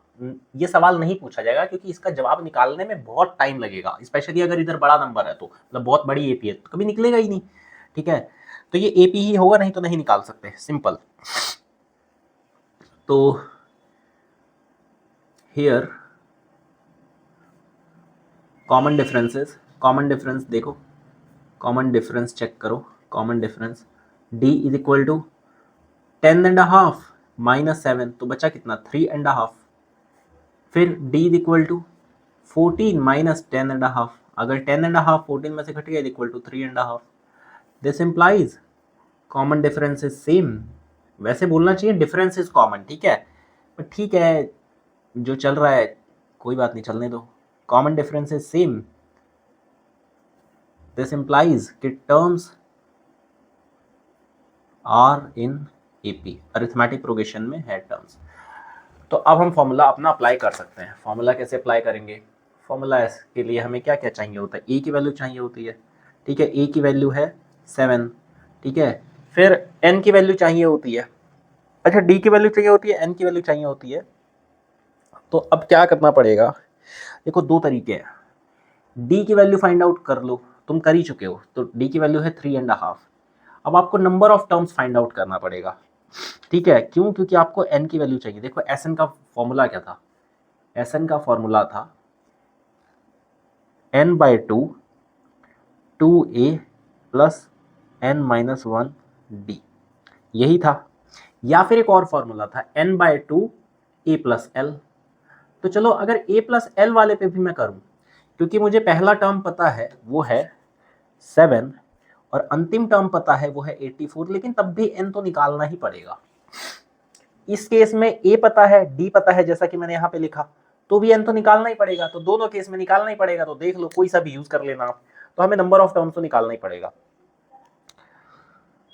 ये सवाल नहीं पूछा जाएगा, क्योंकि इसका जवाब निकालने में बहुत टाइम लगेगा, स्पेशली अगर इधर बड़ा नंबर है तो, मतलब बहुत बड़ी एपी है तो कभी निकलेगा ही नहीं, ठीक है। तो ये एपी ही होगा, नहीं तो नहीं निकाल सकते, सिंपल। तो हियर कॉमन डिफरेंस देखो, कॉमन डिफरेंस चेक करो, common difference d is equal to 10.5 minus 7, तो बचा कितना 3.5। फिर d is equal to 14 minus 10.5, अगर 10.5 14 में से घट गया equal to 3.5। This implies common difference is same. वैसे बोलना चाहिए डिफरेंस इज कॉमन, ठीक है, पर ठीक है जो चल रहा है कोई बात नहीं, चलने दो। Common difference is same, this implies कि terms are in AP, arithmetic progression में है टर्म्स। तो अब हम फॉर्मूला अपना अप्लाई कर सकते हैं। फॉर्मूला कैसे अप्लाई करेंगे? फॉर्मूला के लिए हमें क्या क्या चाहिए होता है? ए की वैल्यू चाहिए होती है, ठीक है, ए की वैल्यू है 7, ठीक है। फिर एन की वैल्यू चाहिए होती है, अच्छा डी की वैल्यू चाहिए होती है, एन की वैल्यू चाहिए होती है। तो अब क्या करना पड़ेगा? देखो दो तरीके हैं, डी की वैल्यू फाइंड आउट कर लो, तुम कर ही चुके हो, तो डी की वैल्यू है 3.5। अब आपको number of terms find out करना पड़ेगा, ठीक है, क्यों? क्योंकि आपको एन की वैल्यू चाहिए। देखो एस एन का फॉर्मूला क्या था? एस एन का फॉर्मूला था n by to 2a plus n minus 1 D, यही था। या फिर एक और फॉर्मूला था n by to A plus l. तो चलो अगर a प्लस एल वाले पे भी मैं करूं, क्योंकि मुझे पहला टर्म पता है वो है 7 और अंतिम टर्म पता है वो है 84, लेकिन तब भी n तो निकालना ही पड़ेगा। इस केस में a पता है, d पता है, जैसा कि मैंने यहाँ पे लिखा, तो भी n तो निकालना ही पड़ेगा। तो दोनों केस में निकालना ही पड़ेगा, तो देख लो कोई सा भी यूज कर लेना आप, तो हमें नंबर ऑफ टर्म्स तो निकालना ही पड़ेगा।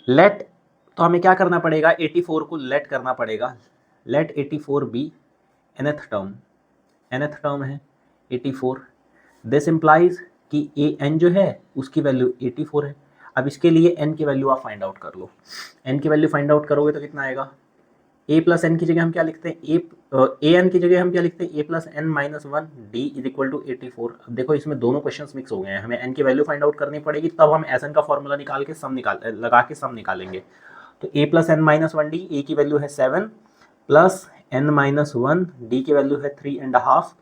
लेट, तो हमें क्या करना पड़ेगा? 84 को लेट करना पड़ेगा। Let 84 be nth term, nth term है 84। दिस इम्प्लाइज कि ए एन जो है उसकी वैल्यू 84 है। अब इसके लिए n की वैल्यू आप फाइंड आउट कर लो। n की वैल्यू फाइंड आउट करोगे तो कितना आएगा? a प्लस एन की जगह हम क्या लिखते हैं? ए एन की जगह हम क्या लिखते हैं? A plus n minus 1 D is equal to 84। अब देखो इसमें दोनों क्वेश्चंस मिक्स हो गए हैं, हमें एन की वैल्यू फाइंड आउट करनी पड़ेगी, तब हम एस एन का फॉर्मूला निकाल के सम लगा के सम निकालेंगे। तो a plus n minus 1 d, a की वैल्यू है 7 प्लस एन माइनस 1 डी की वैल्यू है 3.5,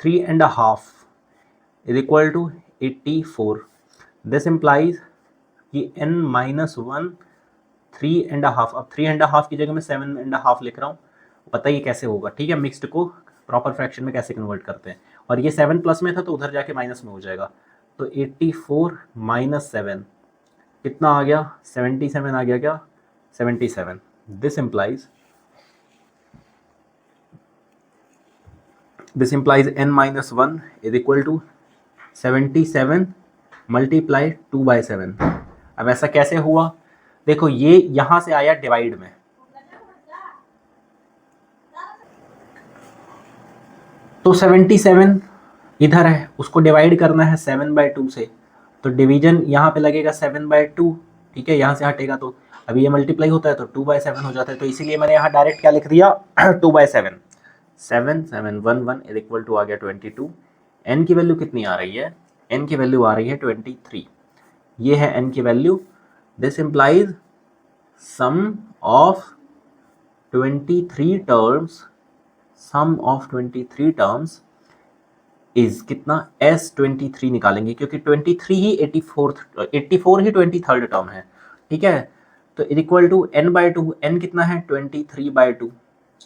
3.5 is equal to 84। This implies कि n माइनस 1 3.5, अब 3.5 की जगह मैं 7.5 लिख रहा हूँ, पता ही कैसे होगा, ठीक है, मिक्स्ड को प्रॉपर फ्रैक्शन में कैसे कन्वर्ट करते हैं। और ये 7 प्लस में था तो उधर जाके माइनस में हो जाएगा, तो 84 माइनस 7 कितना आ गया? 77 आ गया क्या? 77। This implies n minus 1 is equal to 77 multiply 2/7। अब ऐसा कैसे हुआ? देखो ये यहां से आया डिवाइड में, तो 77 इधर है, उसको डिवाइड करना है 7/2 से, तो डिवीजन यहाँ पे लगेगा 7/2, ठीक है, यहाँ से हटेगा तो अभी ये मल्टीप्लाई होता है तो 2/7 हो जाता है, तो इसीलिए मैंने यहाँ डायरेक्ट क्या लिख दिया 2/7। 7 7 1 1 इज इक्वल टू आ गया 22। एन की वैल्यू कितनी आ रही है? एन की वैल्यू आ रही है 23, ये है एन की value. This implies sum of 23 terms, sum of 23 terms is कितना? S23 निकालेंगे, क्योंकि 23 ही 84 ही 23rd टर्म है, ठीक है। तो is equal to n by two, n कितना है? 23/2।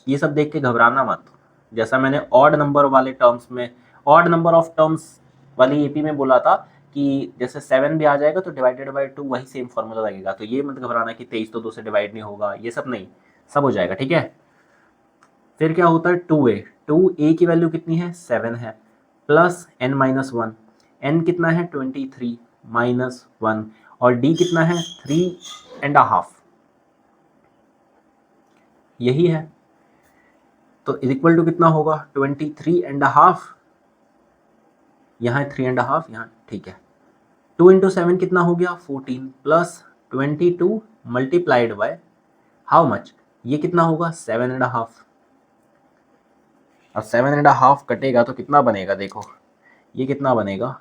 ये सब देख के घबराना मत, जैसा मैंने ऑड नंबर वाले टर्म्स में, ऑड नंबर ऑफ टर्म्स वाली एपी में बोला था कि जैसे 7 भी आ जाएगा तो डिवाइडेड बाई 2 वही सेम फॉर्मूला लगेगा, तो ये मत घबराना कि 23 तो 2 से डिवाइड नहीं होगा, ये सब नहीं, सब हो जाएगा, ठीक है। फिर क्या होता है? 2a की वैल्यू कितनी है? 7 है, प्लस n माइनस 1, n कितना है? 23 माइनस 1, और d कितना है? 3.5, यही है। तो इज इक्वल टू कितना होगा? 23.5, यहाँ 3.5 यहाँ, ठीक है। 2 इंटू 7 कितना हो गया? 14 plus 22 multiplied by how much? ये कितना होगा? 7.5। अब 7.5 कटेगा तो कितना बनेगा? देखो ये कितना बनेगा?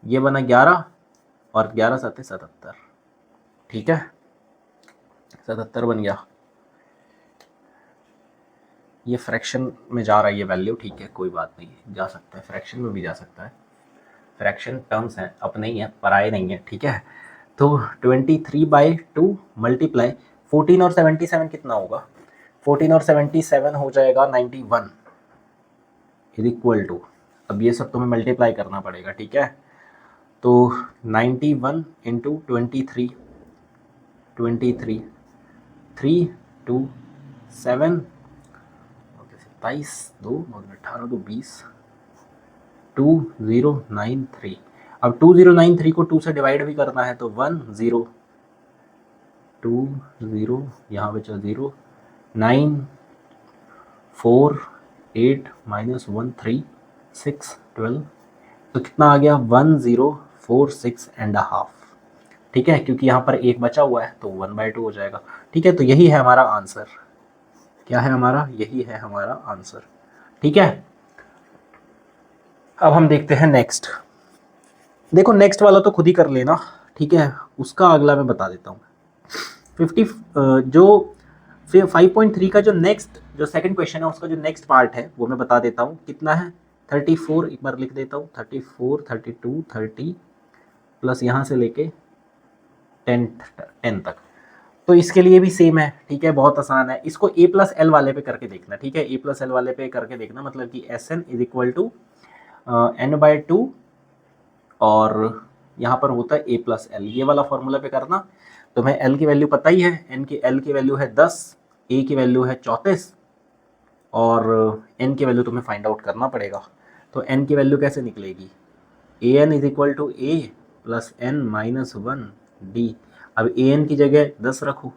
ये बना 11 और 11 7 77, ठीक है, 77 बन गया। ये फ्रैक्शन में जा रहा है ये वैल्यू, ठीक है, कोई बात नहीं, जा सकता है, फ्रैक्शन में भी जा सकता है। फ्रैक्शन टर्म्स हैं, अपने ही हैं, पराए नहीं है, ठीक है। तो 23/2 मल्टीप्लाई 14 और 77 कितना होगा, 14 और 77 हो जाएगा 91 इज इक्वल टू, अब ये सब तुम्हें मल्टीप्लाई करना पड़ेगा, ठीक है। तो 91 इंटू 23 3 2 7 27 2 18 2 20 2093। अब 2093 को 2 से डिवाइड भी करना है तो 10 20 यहाँ पे चल 0 9 4 8 -1 3 6 12, तो कितना आ गया 1046.5, ठीक है, क्योंकि यहाँ पर एक बचा हुआ है तो 1/2 हो जाएगा, ठीक है। तो यही है हमारा आंसर, क्या है हमारा, यही है हमारा आंसर, ठीक है। अब हम देखते हैं नेक्स्ट। देखो नेक्स्ट वाला तो खुद ही कर लेना, ठीक है, उसका अगला मैं बता देता हूँ। 50 जो 5.3 का जो नेक्स्ट जो सेकंड क्वेश्चन है उसका जो नेक्स्ट पार्ट है वो मैं बता देता हूँ कितना है, 34, एक बार लिख देता हूँ 34 32 30 प्लस यहाँ से लेके 10 तक। तो इसके लिए भी सेम है, ठीक है, बहुत आसान है। इसको a+l वाले पे करके देखना, ठीक है, a+l वाले पे करके देखना, मतलब कि Sn is equal to n/2 और यहाँ पर होता है a+l, ये वाला फॉर्मूला पे करना। तुम्हें l की वैल्यू पता ही है, l की वैल्यू है 10, a की वैल्यू है 34 और n की वैल्यू तुम्हें फाइंड आउट करना पड़ेगा। तो n की वैल्यू कैसे निकलेगी, an is equal to a plus n minus 1 d। अब an की जगह 10 रखो,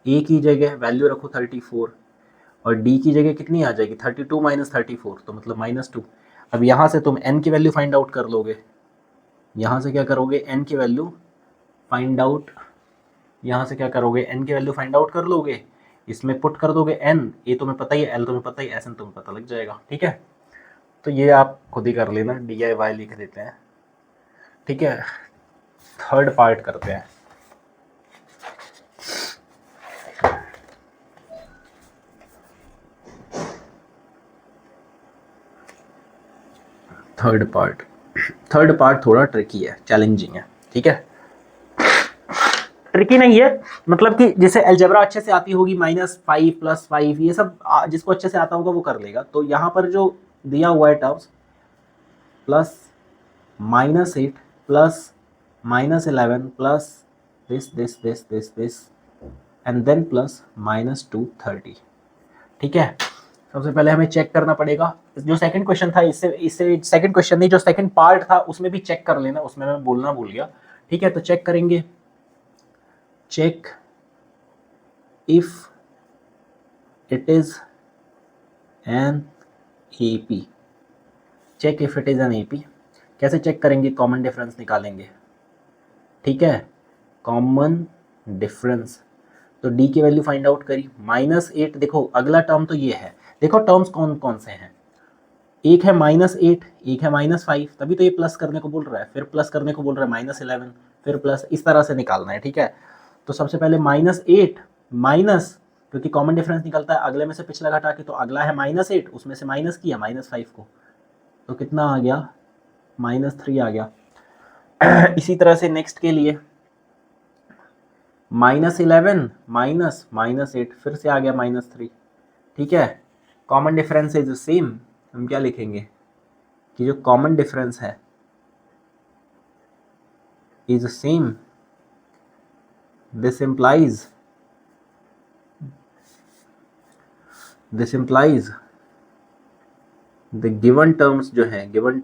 a की जगह वैल्यू रखो 34 और d की जगह कितनी आ जाएगी 32 माइनस 34, तो मतलब -2। अब यहाँ से तुम n की वैल्यू फाइंड आउट कर लोगे, यहाँ से क्या करोगे n की वैल्यू फाइंड आउट, यहाँ से क्या करोगे n की वैल्यू फाइंड आउट कर लोगे, इसमें पुट कर दोगे n, a तुम्हें पता ही है, l तुम्हें पता ही है, Sn तुम्हें पता लग जाएगा, ठीक है। तो ये आप खुद ही कर लेना, DIY लिख देते हैं, ठीक है। थर्ड पार्ट करते हैं। थर्ड पार्ट थोड़ा ट्रिकी है, चैलेंजिंग है, ठीक है। ट्रिकी नहीं है, मतलब कि जिसे अलजेब्रा अच्छे से आती होगी, -5 +5 ये सब जिसको अच्छे से आता होगा वो कर लेगा। तो यहाँ पर जो दिया हुआ है terms plus -8 plus -11 plus this and then plus -230, ठीक है। सबसे पहले हमें चेक करना पड़ेगा, जो सेकंड क्वेश्चन था इससे सेकंड क्वेश्चन नहीं, जो सेकंड पार्ट था उसमें भी चेक कर लेना, उसमें मैं बोलना भूल गया, ठीक है। तो चेक करेंगे, check if it is an AP, check if it is an AP। कैसे चेक करेंगे, कॉमन डिफरेंस निकालेंगे, ठीक है, कॉमन डिफरेंस। तो d की वैल्यू फाइंड आउट करी, -8, देखो अगला टर्म तो ये है, देखो टर्म्स कौन कौन से हैं, एक है -8, एक है -5, तभी तो ये प्लस करने को बोल रहा है, फिर प्लस करने को बोल रहा है -11, फिर प्लस, इस तरह से निकालना है, ठीक है। तो सबसे पहले -8 माइनस, क्योंकि कॉमन डिफरेंस निकलता है अगले में से पिछला घटा के, तो अगला है -8, उसमें से माइनस किया -5 को, तो कितना आ गया -3 आ गया। इसी तरह से नेक्स्ट के लिए -11 माइनस -8, फिर से आ गया -3, ठीक है। कॉमन डिफरेंस इज सेम, हम क्या लिखेंगे कि जो कॉमन डिफरेंस है is same, this implies the given terms जो है, given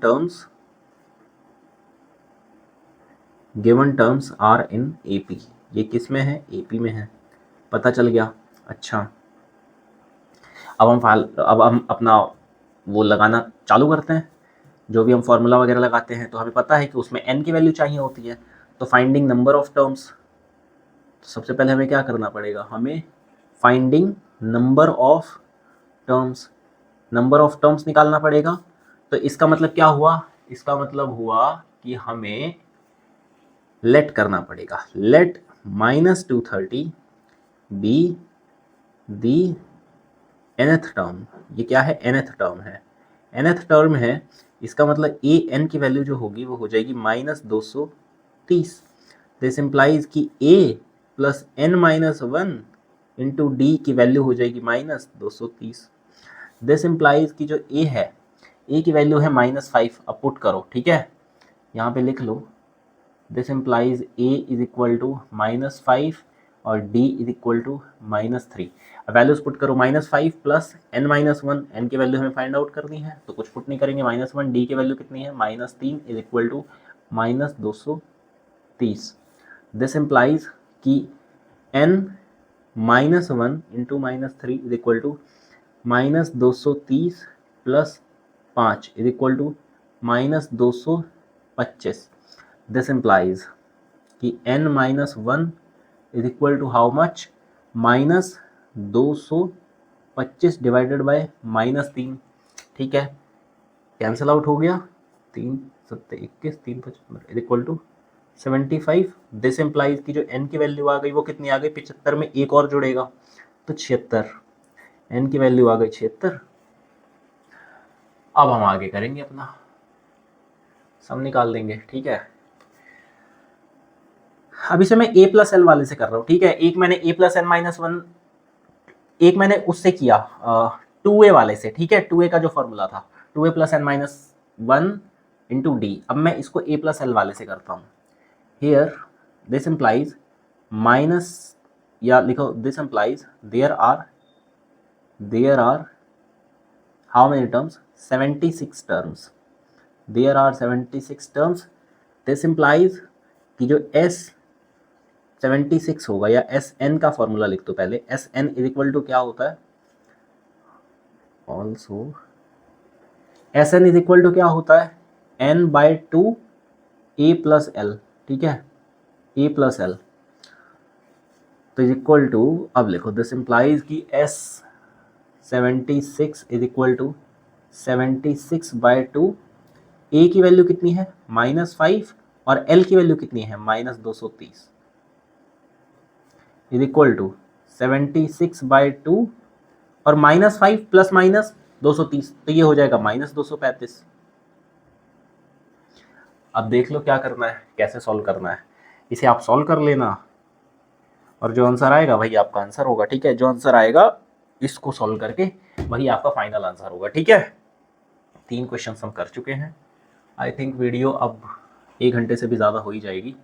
terms are in AP। ये किस में है, AP में है, पता चल गया। अच्छा, अब हम अपना वो लगाना चालू करते हैं, जो भी हम फार्मूला वगैरह लगाते हैं तो हमें पता है कि उसमें n की वैल्यू चाहिए होती है। तो फाइंडिंग नंबर ऑफ टर्म्स, सबसे पहले हमें क्या करना पड़ेगा, हमें फाइंडिंग नंबर ऑफ टर्म्स निकालना पड़ेगा। तो इसका मतलब क्या हुआ, इसका मतलब हुआ कि हमें लेट करना पड़ेगा, let -230 be the nth term. ये क्या है, nth टर्म है, nth टर्म है, इसका मतलब ए एन की वैल्यू जो होगी वो हो जाएगी -230। दिस इम्प्लाइज कि A plus n minus 1 into D की वैल्यू हो जाएगी -230। दिस इम्प्लाइज कि जो ए है, ए की वैल्यू है -5, अब पुट करो, ठीक है, यहाँ पे लिख लो। This implies A is equal to -5 और d इज इक्वल टू -3। अब वैल्यूज पुट करो, -5 प्लस n माइनस 1, n की वैल्यू हमें फाइंड आउट करनी है तो कुछ पुट नहीं करेंगे, -1, d की वैल्यू कितनी है -3 is equal to -230। This implies कि n -1 into -3 is equal to -230 plus 5 is equal to -225। This implies कि n minus 1 is equal to how much, -225 divided by -3, ठीक है, कैंसिल आउट हो गया, 3 7 21 3 55 is equal to 75। This implies की जो n की value आ गई वो कितनी आ गई, 75 में एक और जुड़ेगा तो 76, n की वैल्यू आ गई 76। अब हम आगे करेंगे, अपना सम निकाल देंगे, ठीक है। अभी से मैं a प्लस एल वाले से कर रहा हूँ, ठीक है। एक मैंने a प्लस एन माइनस 1, एक मैंने उससे किया 2a वाले से, ठीक है। 2a का जो फॉर्मूला था 2a plus n minus 1 into d. अब मैं इसको a प्लस एल वाले से करता हूँ। हियर दिस इम्प्लाइज माइनस, या लिखो this implies there are how many terms, 76 terms. There are 76 terms. This implies कि जो s 76 होगा, या एस एन का फॉर्मूला लिख दो पहले। S n is equal to क्या होता है, also s n is equal to क्या होता है, n by 2 a plus l, ठीक है, ए प्लस एल। तो इज इक्वल टू, अब लिखो दिस इम्प्लाइज की s 76 is equal to 76 by 2, a की वैल्यू कितनी है -5 और एल की वैल्यू कितनी है -230 इज इक्वल टू 76 बाय 2 और -5 प्लस -230, तो ये हो जाएगा -235। अब देख लो क्या करना है, कैसे सॉल्व करना है। इसे आप सॉल्व कर लेना और जो आंसर आएगा वही आपका आंसर होगा, ठीक है। जो आंसर आएगा इसको सॉल्व करके वही आपका फाइनल आंसर होगा, ठीक है। 3 क्वेश्चन हम कर चुके हैं। आई थिंक वीडियो अब 1 घंटे से भी ज़्यादा हो ही जाएगी।